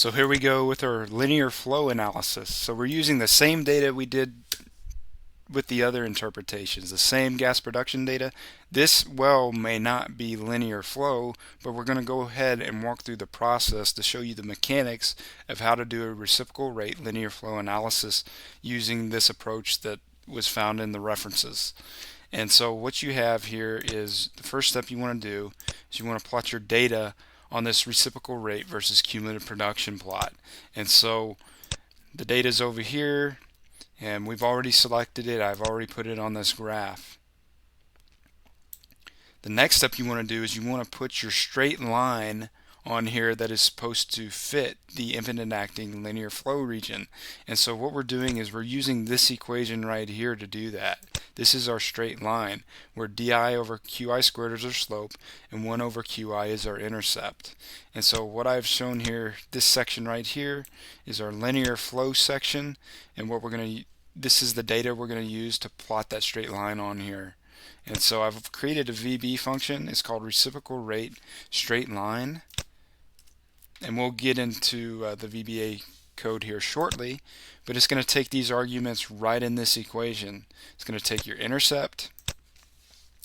So here we go with our linear flow analysis. So we're using the same data we did with the other interpretations, the same gas production data. This well may not be linear flow, but we're going to go ahead and walk through the process to show you the mechanics of how to do a reciprocal rate linear flow analysis using this approach that was found in the references. And so what you have here is the first step you want to do is you want to plot your data on this reciprocal rate versus cumulative production plot. And so the data is over here, and we've already selected it. I've already put it on this graph. The next step you want to do is you want to put your straight line on here that is supposed to fit the infinite acting linear flow region. And so what we're doing is we're using this equation right here to do that. This is our straight line where di over qi squared is our slope and 1 over qi is our intercept. And so what I've shown here, this section right here, is our linear flow section, and what we're going to this is the data we're going to use to plot that straight line on here. And so I've created a VB function. It's called reciprocal rate straight line, and we'll get into the VBA code here shortly, but it's going to take these arguments right in this equation. It's going to take your intercept,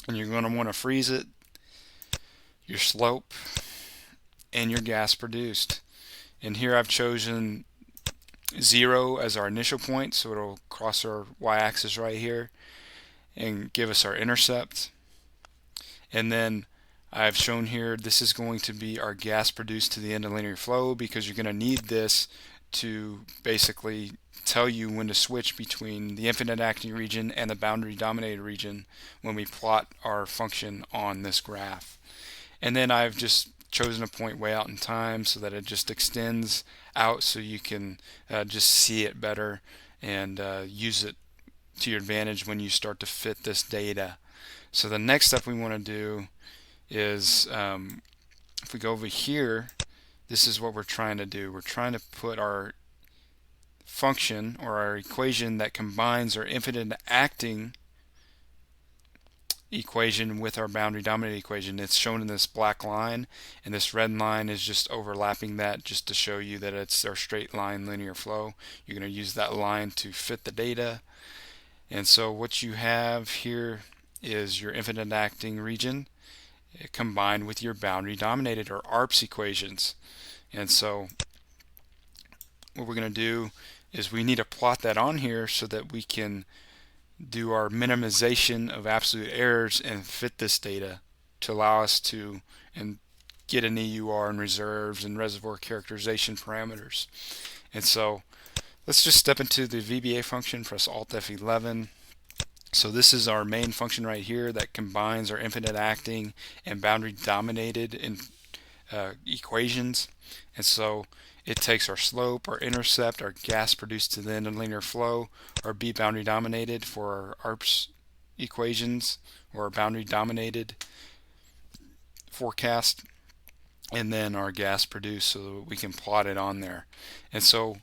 and you're going to want to freeze it, your slope, and your gas produced. And here I've chosen 0 as our initial point, so it'll cross our y-axis right here and give us our intercept. And then I've shown here this is going to be our gas produced to the end of linear flow, because you're going to need this to basically tell you when to switch between the infinite acting region and the boundary dominated region when we plot our function on this graph. And then I've just chosen a point way out in time so that it just extends out so you can just see it better and use it to your advantage when you start to fit this data. So the next step we want to do is if we go over here, this is what we're trying to do. We're trying to put our function or our equation that combines our infinite acting equation with our boundary dominated equation. It's shown in this black line, and this red line is just overlapping that just to show you that it's our straight line linear flow. You're going to use that line to fit the data. And so what you have here is your infinite acting region combined with your boundary dominated or Arps equations. And so what we're going to do is we need to plot that on here so that we can do our minimization of absolute errors and fit this data to allow us to get an EUR and reserves and reservoir characterization parameters. And so let's just step into the VBA function. Press Alt F11. So this is our main function right here that combines our infinite acting and boundary dominated equations. And so it takes our slope, our intercept, our gas produced to the end of linear flow, our B boundary dominated for our Arps equations or our boundary dominated forecast, and then our gas produced so that we can plot it on there. And so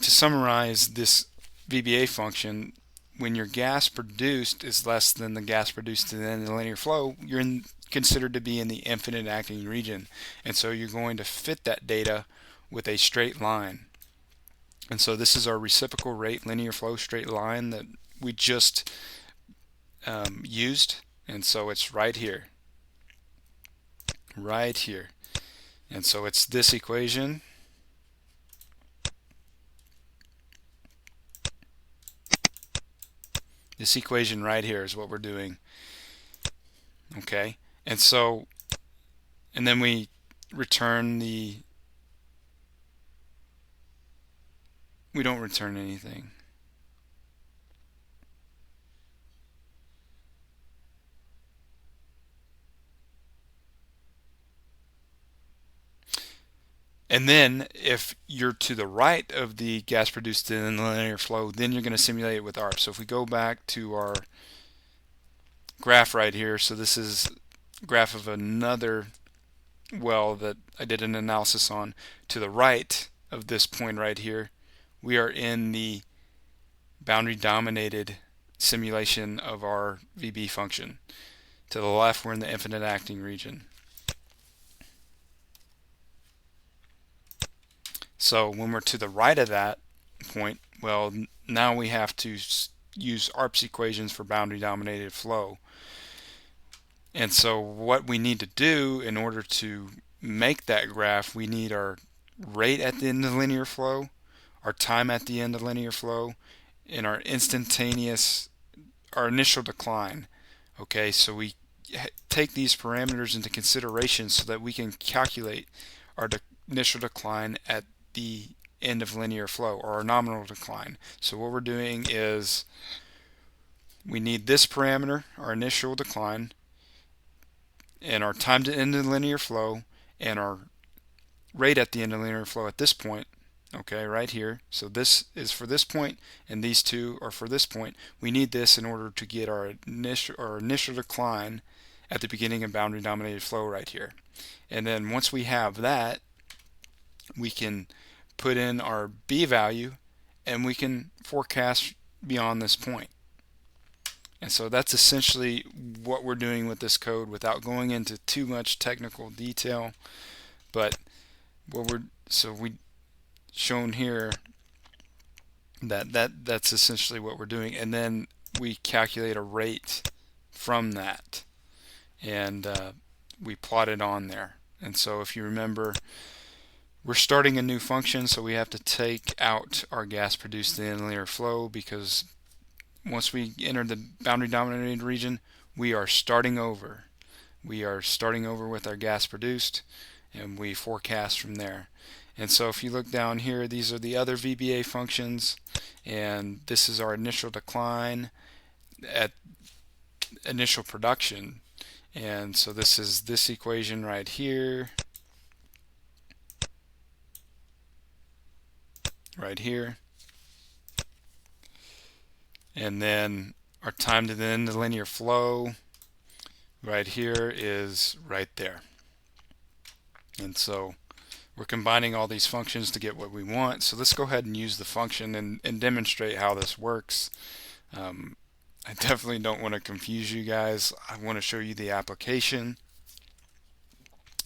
to summarize this VBA function, when your gas produced is less than the gas produced to the end of the linear flow, you're considered to be in the infinite acting region. And so you're going to fit that data with a straight line. And so this is our reciprocal rate linear flow straight line that we just used. And so it's right here. Right here. And so it's this equation. This equation right here is what we're doing. Okay, and so, and then we return we don't return anything. And then if you're to the right of the gas produced in the linear flow, then you're going to simulate it with Arps. So if we go back to our graph right here, so this is a graph of another well that I did an analysis on. To the right of this point right here, we are in the boundary dominated simulation of our VB function. To the left, we're in the infinite acting region. So when we're to the right of that point, well, now we have to use Arps equations for boundary dominated flow. And so what we need to do in order to make that graph, we need our rate at the end of linear flow, our time at the end of linear flow, and our initial decline. Okay, so we take these parameters into consideration so that we can calculate our initial decline at the end of linear flow, or our nominal decline. So what we're doing is we need this parameter, our initial decline, and our time to end of linear flow, and our rate at the end of linear flow at this point. Okay, right here. So this is for this point, and these two are for this point. We need this in order to get our initial decline at the beginning of boundary dominated flow right here. And then once we have that, we can put in our B value, and we can forecast beyond this point. And so that's essentially what we're doing with this code without going into too much technical detail. But we shown here that's essentially what we're doing, and then we calculate a rate from that, and we plot it on there. And so if you remember, we're starting a new function, so we have to take out our gas produced in linear flow, because once we enter the boundary dominated region, we are starting over. We are starting over with our gas produced, and we forecast from there. And so if you look down here, these are the other VBA functions, and this is our initial decline at initial production. And so this is this equation right here, and then our time to the end of linear flow right here is right there. And so we're combining all these functions to get what we want. So let's go ahead and use the function and demonstrate how this works. I definitely don't want to confuse you guys. I want to show you the application,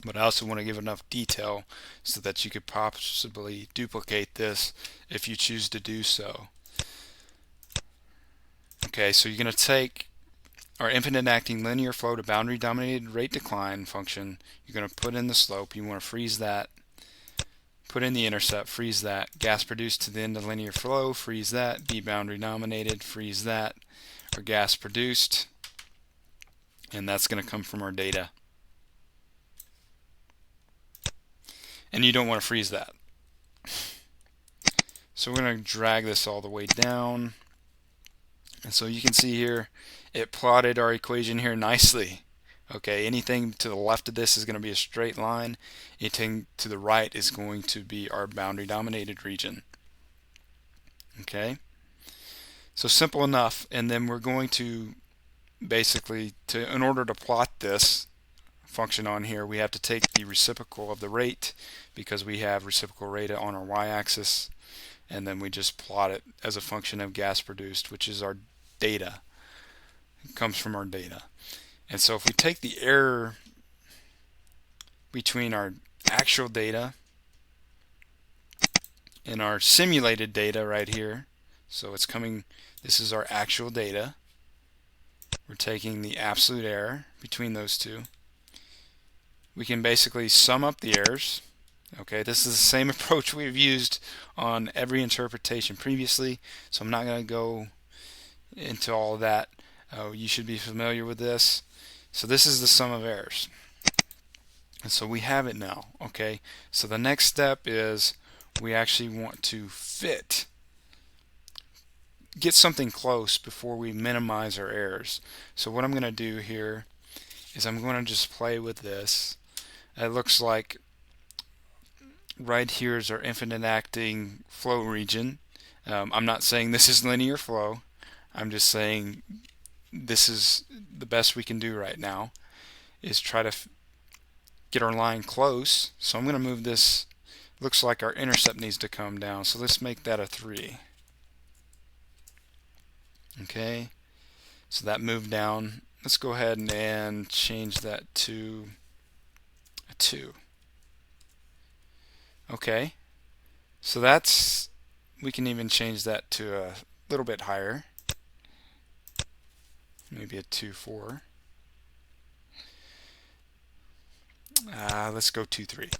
but I also want to give enough detail so that you could possibly duplicate this if you choose to do so. Okay, so you're going to take our infinite acting linear flow to boundary dominated rate decline function. You're going to put in the slope. You want to freeze that. Put in the intercept, freeze that. Gas produced to the end of linear flow, freeze that. B boundary dominated, freeze that. Our gas produced, and that's going to come from our data. And you don't want to freeze that. So we're going to drag this all the way down. And so you can see here, it plotted our equation here nicely. Okay, anything to the left of this is going to be a straight line. Anything to the right is going to be our boundary dominated region. Okay, so simple enough. And then we're going to basically, in order to plot this function on here, we have to take the reciprocal of the rate, because we have reciprocal rate on our y-axis, and then we just plot it as a function of gas produced, which is our data. It comes from our data. And so if we take the error between our actual data and our simulated data right here, so it's coming, this is our actual data, we're taking the absolute error between those two. We can basically sum up the errors. Okay, this is the same approach we've used on every interpretation previously, so I'm not going to go into all of that. You should be familiar with this. So this is the sum of errors. And so we have it now. Okay, so the next step is we actually want to get something close before we minimize our errors. So what I'm going to do here is I'm going to just play with this. It looks like right here is our infinite acting flow region. I'm not saying this is linear flow. I'm just saying this is the best we can do right now, is try to get our line close. So I'm going to move this. Looks like our intercept needs to come down, so let's make that a 3. Okay, so that moved down. Let's go ahead and change that to a 2. Okay, So that's, we can even change that to a little bit higher, maybe a 2.4. Let's go 2.3.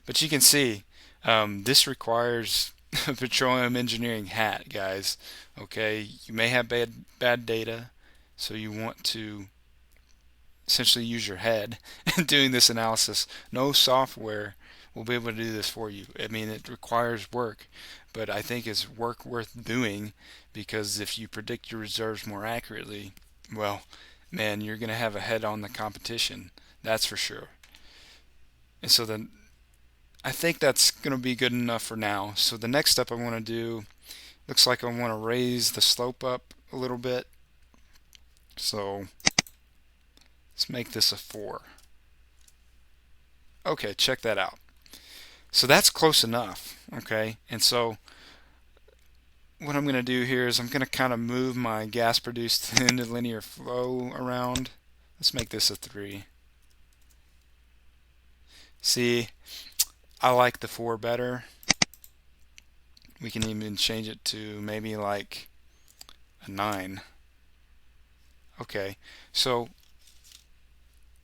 But you can see this requires a petroleum engineering hat, guys. Okay, you may have bad data, so you want to essentially use your head in doing this analysis. No software will be able to do this for you. I mean, it requires work, but I think it's work worth doing, because if you predict your reserves more accurately, well, man, you're going to have a head on the competition. That's for sure. And so then I think that's going to be good enough for now. So the next step I want to do, looks like I want to raise the slope up a little bit. So let's make this a 4. Okay, check that out. So that's close enough, okay? And so what I'm going to do here is I'm going to kind of move my gas produced into linear flow around. Let's make this a 3. See, I like the 4 better. We can even change it to maybe like a 9. Okay, so,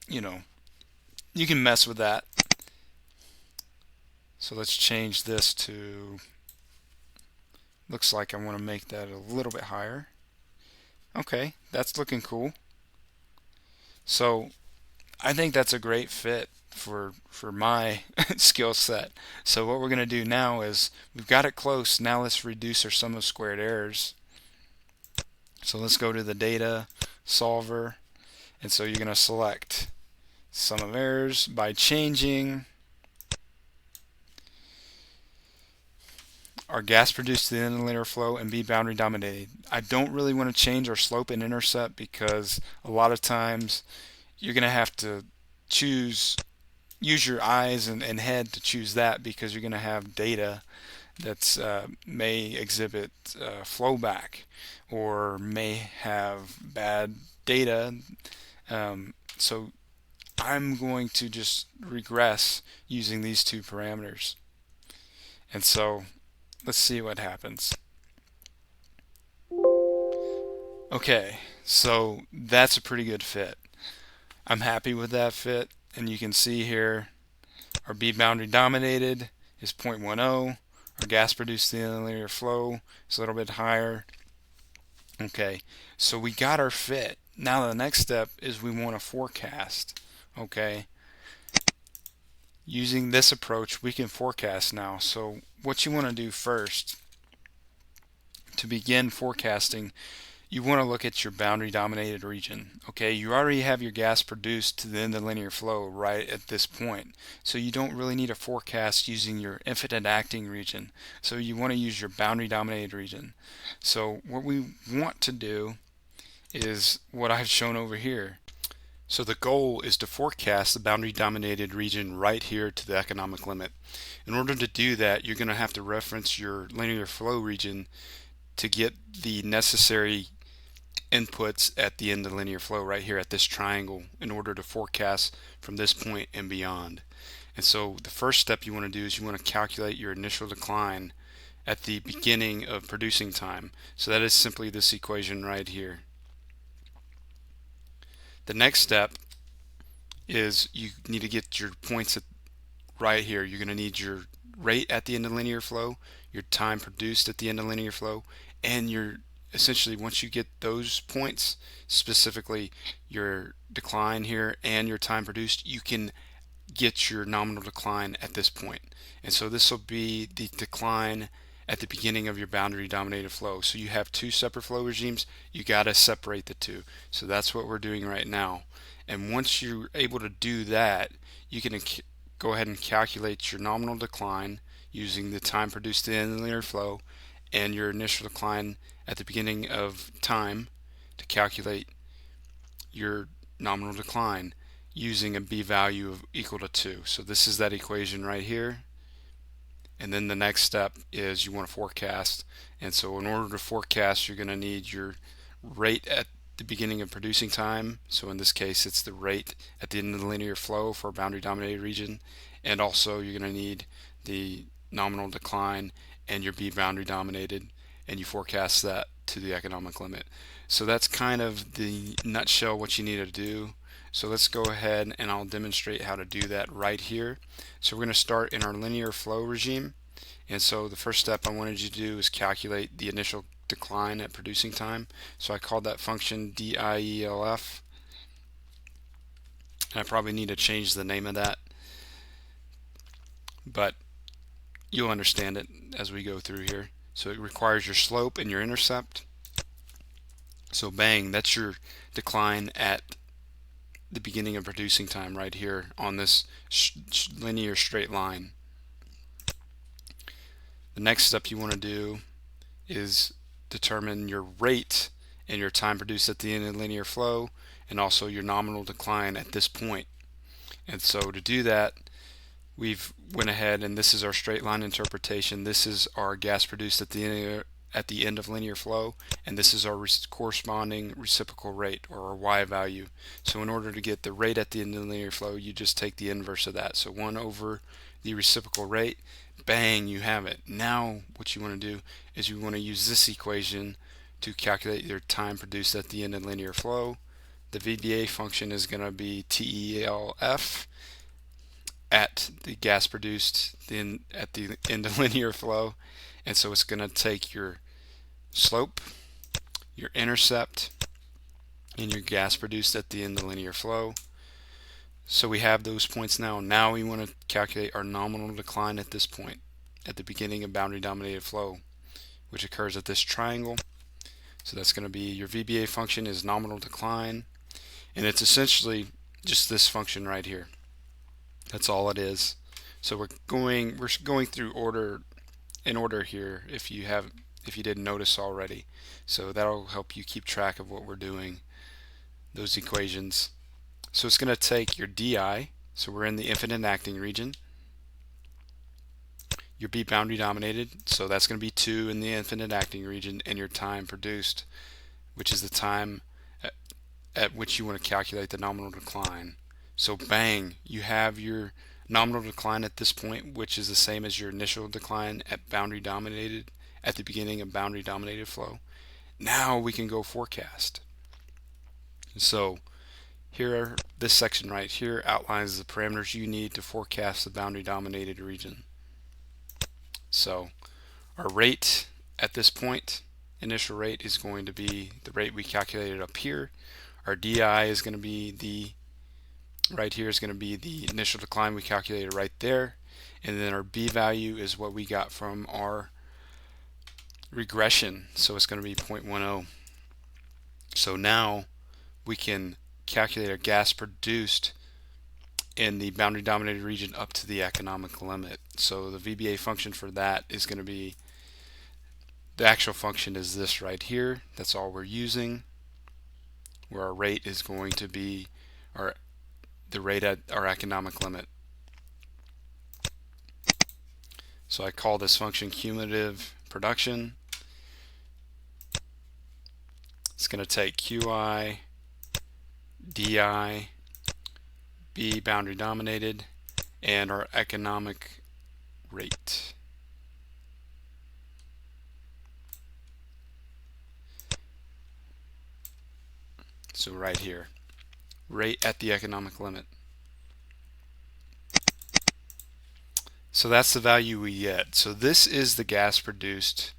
you know, you can mess with that. So let's change this to, looks like I want to make that a little bit higher. Okay, that's looking cool. So I think that's a great fit for my skill set. So what we're going to do now is, we've got it close. Now let's reduce our sum of squared errors. So let's go to the data solver, and so you're going to select sum of errors by changing our gas produced to the end of the linear flow and be boundary dominated. I don't really want to change our slope and intercept, because a lot of times you're going to have to use your eyes and head to choose that, because you're going to have data that's may exhibit flow back, or may have bad data. So I'm going to just regress using these two parameters. And so let's see what happens. Okay, so that's a pretty good fit. I'm happy with that fit, and you can see here our B boundary dominated is 0.10. Our gas produced in the linear flow is a little bit higher. Okay, so we got our fit. Now the next step is we want to forecast. Okay, using this approach we can forecast now. So what you want to do first to begin forecasting, you want to look at your boundary dominated region. Okay, you already have your gas produced to the end of the linear flow right at this point, so you don't really need a forecast using your infinite acting region. So you want to use your boundary dominated region. So what we want to do is what I've shown over here. So the goal is to forecast the boundary dominated region right here to the economic limit. In order to do that, you're going to have to reference your linear flow region to get the necessary inputs at the end of the linear flow right here at this triangle, in order to forecast from this point and beyond. And so the first step you want to do is you want to calculate your initial decline at the beginning of producing time. So that is simply this equation right here. The next step is you need to get your points right here. You're going to need your rate at the end of linear flow, your time produced at the end of linear flow, and your, essentially, once you get those points, specifically your decline here and your time produced, you can get your nominal decline at this point. And so this will be the decline at the beginning of your boundary dominated flow. So you have two separate flow regimes, you got to separate the two. So that's what we're doing right now. And once you're able to do that, you can go ahead and calculate your nominal decline using the time produced in the linear flow and your initial decline at the beginning of time to calculate your nominal decline using a b value of equal to 2. So this is that equation right here. And then the next step is you want to forecast. And so in order to forecast, you're going to need your rate at the beginning of producing time. So in this case, it's the rate at the end of the linear flow for a boundary dominated region. And also you're going to need the nominal decline, and your B boundary dominated, and you forecast that to the economic limit. So that's kind of the nutshell what you need to do. So let's go ahead and I'll demonstrate how to do that right here. So we're going to start in our linear flow regime. And so the first step I wanted you to do is calculate the initial decline at producing time. So I called that function DIELF. And I probably need to change the name of that, but you'll understand it as we go through here. So it requires your slope and your intercept. So bang, that's your decline at the beginning of producing time right here on this linear straight line. The next step you want to do is determine your rate and your time produced at the end of the linear flow, and also your nominal decline at this point. And so to do that, we've went ahead, and this is our straight line interpretation. This is our gas produced at the end of linear flow, and this is our corresponding reciprocal rate, or our Y value. So in order to get the rate at the end of the linear flow, you just take the inverse of that. So 1 over the reciprocal rate, bang, you have it. Now what you want to do is you want to use this equation to calculate your time produced at the end of linear flow. The VBA function is going to be TELF at the gas produced at the end of linear flow. And so it's going to take your slope, your intercept, and your gas produced at the end of linear flow. So we have those points now. Now we want to calculate our nominal decline at this point, at the beginning of boundary dominated flow, which occurs at this triangle. So that's going to be your VBA function is nominal decline, and it's essentially just this function right here. That's all it is. So we're going through in order here if you didn't notice already. So that'll help you keep track of what we're doing, those equations. So it's going to take your DI, so we're in the infinite acting region, your B boundary dominated, so that's going to be 2 in the infinite acting region, and your time produced, which is the time at which you want to calculate the nominal decline. So bang, you have your nominal decline at this point, which is the same as your initial decline at boundary dominated, at the beginning of boundary dominated flow. Now we can go forecast. So here, this section right here outlines the parameters you need to forecast the boundary dominated region. So our rate at this point, initial rate, is going to be the rate we calculated up here. Our DI is going to be right here is going to be the initial decline we calculated right there, and then our B value is what we got from our regression, so it's going to be 0.10. So now we can calculate our gas produced in the boundary dominated region up to the economic limit. So the VBA function for that is going to be, the actual function is this right here. That's all we're using, where our rate is going to be the rate at our economic limit. So I call this function cumulative production. It's going to take QI, DI, B boundary dominated, and our economic rate. So right here, rate at the economic limit. So that's the value we get. So this is the gas produced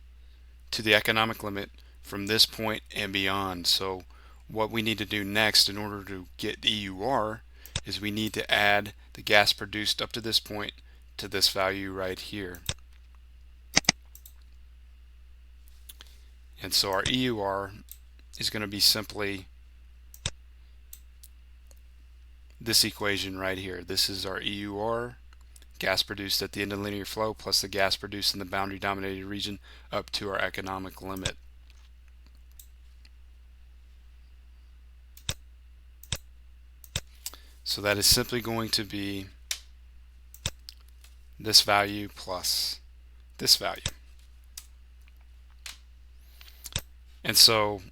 to the economic limit from this point and beyond. So what we need to do next in order to get EUR is we need to add the gas produced up to this point to this value right here. And so our EUR is going to be simply this equation right here. This is our EUR, gas produced at the end of linear flow, plus the gas produced in the boundary dominated region up to our economic limit. So that is simply going to be this value plus this value. And so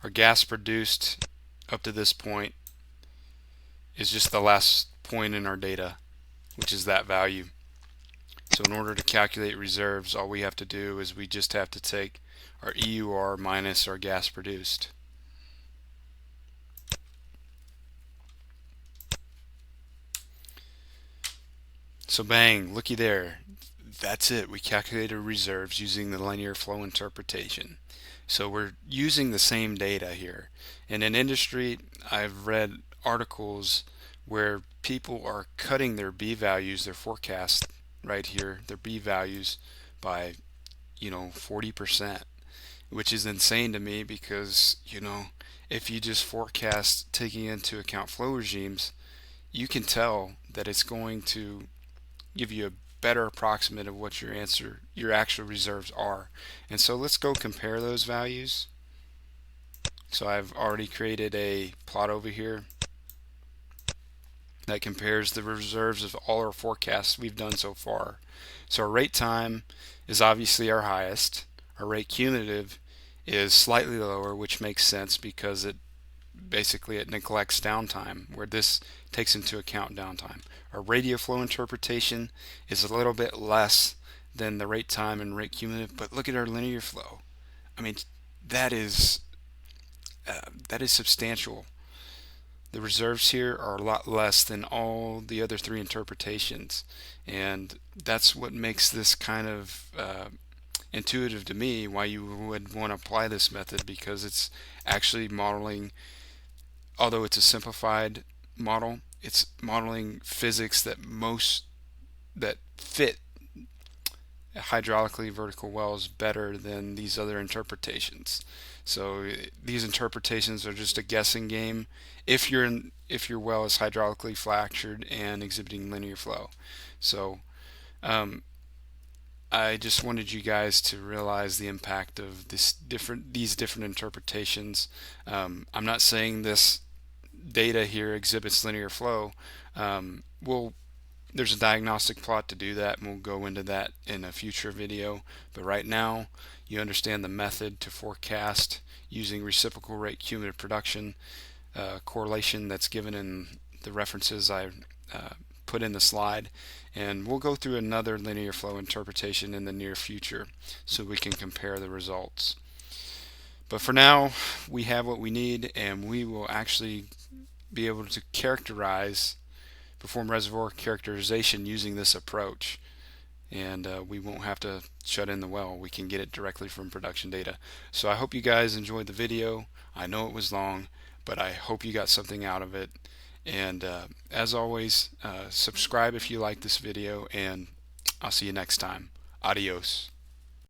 our gas produced up to this point is just the last point in our data, which is that value. So in order to calculate reserves, all we have to do is we just have to take our EUR minus our gas produced. So bang, looky there. That's it. We calculated reserves using the linear flow interpretation. So we're using the same data here. And in industry, I've read articles where people are cutting their B values, their forecast right here, their B values by 40%, which is insane to me because if you just forecast taking into account flow regimes, you can tell that it's going to give you a better approximate of what your actual reserves are. And so let's go compare those values. So I've already created a plot over here that compares the reserves of all our forecasts we've done so far. So our rate time is obviously our highest. Our rate cumulative is slightly lower, which makes sense because it neglects downtime, where this takes into account downtime. Our radio flow interpretation is a little bit less than the rate time and rate cumulative, but look at our linear flow. I mean, that is substantial. The reserves here are a lot less than all the other three interpretations, and that's what makes this kind of intuitive to me, why you would want to apply this method, because it's actually modeling, although it's a simplified model, it's modeling physics that fit hydraulically vertical wells better than these other interpretations. So these interpretations are just a guessing game if your well is hydraulically fractured and exhibiting linear flow. So I just wanted you guys to realize the impact of these different interpretations. I'm not saying this data here exhibits linear flow. There's a diagnostic plot to do that, and we'll go into that in a future video. But right now, you understand the method to forecast using reciprocal rate cumulative production correlation that's given in the references I put in the slide. And we'll go through another linear flow interpretation in the near future so we can compare the results. But for now, we have what we need, and we will actually be able to perform reservoir characterization using this approach, and we won't have to shut in the well. We can get it directly from production data. So I hope you guys enjoyed the video. I know it was long, but I hope you got something out of it. And as always, subscribe if you like this video, and I'll see you next time. Adios.